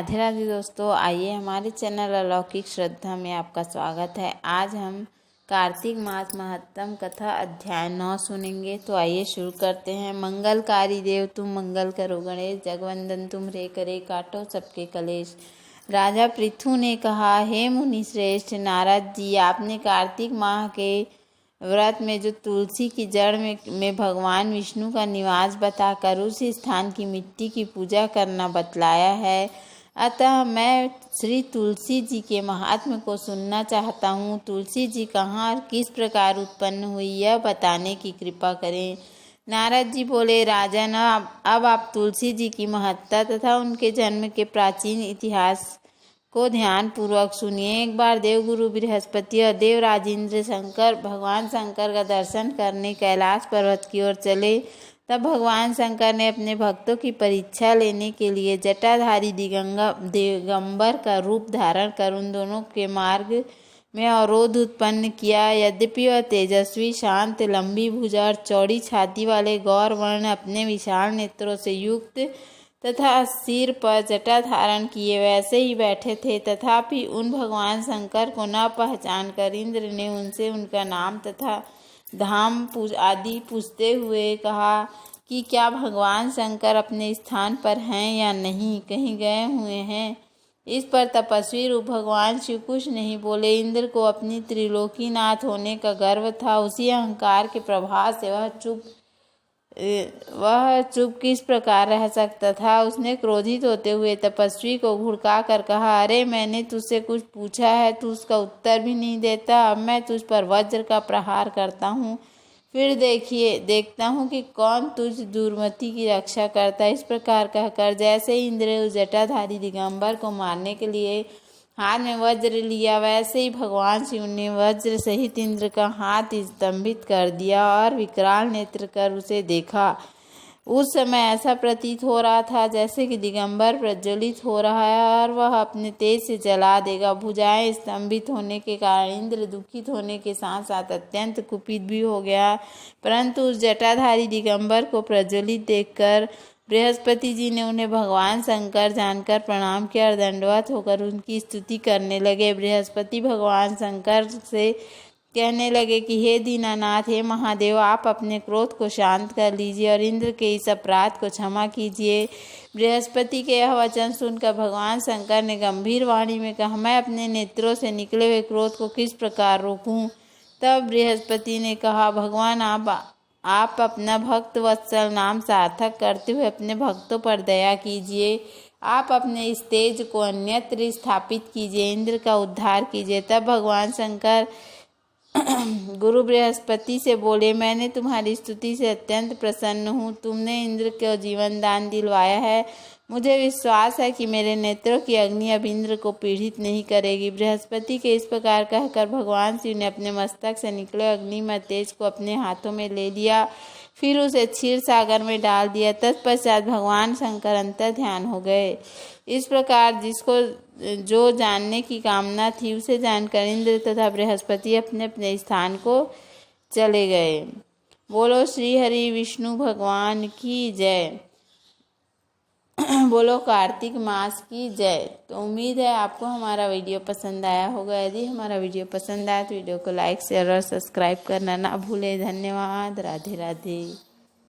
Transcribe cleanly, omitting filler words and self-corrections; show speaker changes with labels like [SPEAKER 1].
[SPEAKER 1] राधे राधे दोस्तों, आइए हमारे चैनल अलौकिक श्रद्धा में आपका स्वागत है। आज हम कार्तिक मास महत्तम कथा अध्याय 9 सुनेंगे। तो आइए शुरू करते हैं। मंगलकारी देव तुम मंगल करो गणेश, जगवंदन तुम रे करे काटो सबके कलेश। राजा पृथु ने कहा, हे मुनि श्रेष्ठ नारद जी, आपने कार्तिक माह के व्रत में जो तुलसी की जड़ में भगवान विष्णु का निवास बताकर उस स्थान की मिट्टी की पूजा करना बतलाया है। अतः मैं श्री तुलसी जी के महात्म्य को सुनना चाहता हूँ। तुलसी जी कहाँ और किस प्रकार उत्पन्न हुई, यह बताने की कृपा करें। नारद जी बोले, राजन, अब आप तुलसी जी की महत्ता तथा उनके जन्म के प्राचीन इतिहास को ध्यान पूर्वक सुनिए। एक बार देवगुरु बृहस्पति और देव राजेंद्र शंकर भगवान शंकर का दर्शन करने कैलाश पर्वत की ओर चले। तब भगवान शंकर ने अपने भक्तों की परीक्षा लेने के लिए जटाधारी दिगंबर का रूप धारण कर उन दोनों के मार्ग में अवरोध उत्पन्न किया। यद्यपि वह तेजस्वी, शांत, लंबी भुजा और चौड़ी छाती वाले गौर वर्ण अपने विशाल नेत्रों से युक्त तथा सिर पर जटा धारण किए वैसे ही बैठे थे, तथापि उन भगवान शंकर को न पहचान कर इंद्र ने उनसे उनका नाम तथा धाम आदि पूछते हुए कहा कि क्या भगवान शंकर अपने स्थान पर हैं या नहीं, कहीं गए हुए हैं। इस पर तपस्वी रूप भगवान शिव कुछ नहीं बोले। इंद्र को अपनी त्रिलोकीनाथ होने का गर्व था। उसी अहंकार के प्रभाव से वह चुप किस प्रकार रह सकता था। उसने क्रोधित होते हुए तपस्वी को घुड़का कर कहा, अरे मैंने तुझसे कुछ पूछा है, तू उसका उत्तर भी नहीं देता। अब मैं तुझ पर वज्र का प्रहार करता हूँ, फिर देखता हूँ कि कौन तुझ दुर्मति की रक्षा करता है। इस प्रकार कहकर जैसे इंद्र उस जटाधारी दिगंबर को मारने के लिए हाथ में वज्र लिया, वैसे ही भगवान शिव ने वज्र सहित इंद्र का हाथ स्तंभित कर दिया और विकराल नेत्र कर उसे देखा। उस समय ऐसा प्रतीत हो रहा था जैसे कि दिगंबर प्रज्वलित हो रहा है और वह अपने तेज से जला देगा। भुजाएं स्तंभित होने के कारण इंद्र दुखित होने के साथ साथ अत्यंत कुपित भी हो गया, परंतु उस जटाधारी दिगंबर को प्रज्वलित देखकर बृहस्पति जी ने उन्हें भगवान शंकर जानकर प्रणाम किया और दंडवत होकर उनकी स्तुति करने लगे। बृहस्पति भगवान शंकर से कहने लगे कि हे दीनानाथ, हे महादेव, आप अपने क्रोध को शांत कर लीजिए और इंद्र के इस अपराध को क्षमा कीजिए। बृहस्पति के यह वचन सुनकर भगवान शंकर ने गंभीर वाणी में कहा, मैं अपने नेत्रों से निकले हुए क्रोध को किस प्रकार रोकूं। तब बृहस्पति ने कहा, भगवान आप अपना भक्त वत्सल नाम सार्थक करते हुए अपने भक्तों पर दया कीजिए। आप अपने इस तेज को अन्यत्र स्थापित कीजिए, इंद्र का उद्धार कीजिए। तब भगवान शंकर गुरु बृहस्पति से बोले, मैंने तुम्हारी स्तुति से अत्यंत प्रसन्न हूँ। तुमने इंद्र को जीवन दान दिलवाया है। मुझे विश्वास है कि मेरे नेत्रों की अग्नि अब इंद्र को पीड़ित नहीं करेगी। बृहस्पति के इस प्रकार कहकर भगवान शिव ने अपने मस्तक से निकले अग्निमय तेज को अपने हाथों में ले लिया, फिर उसे क्षीर सागर में डाल दिया। तत्पश्चात भगवान शंकर अंतर ध्यान हो गए। इस प्रकार जिसको जो जानने की कामना थी उसे जानकर इंद्र तथा बृहस्पति अपने अपने स्थान को चले गए। बोलो श्री हरि विष्णु भगवान की जय। बोलो कार्तिक मास की जय। तो उम्मीद है आपको हमारा वीडियो पसंद आया होगा। यदि हमारा वीडियो पसंद आया तो वीडियो को लाइक, शेयर और सब्सक्राइब करना ना भूलें। धन्यवाद। राधे राधे।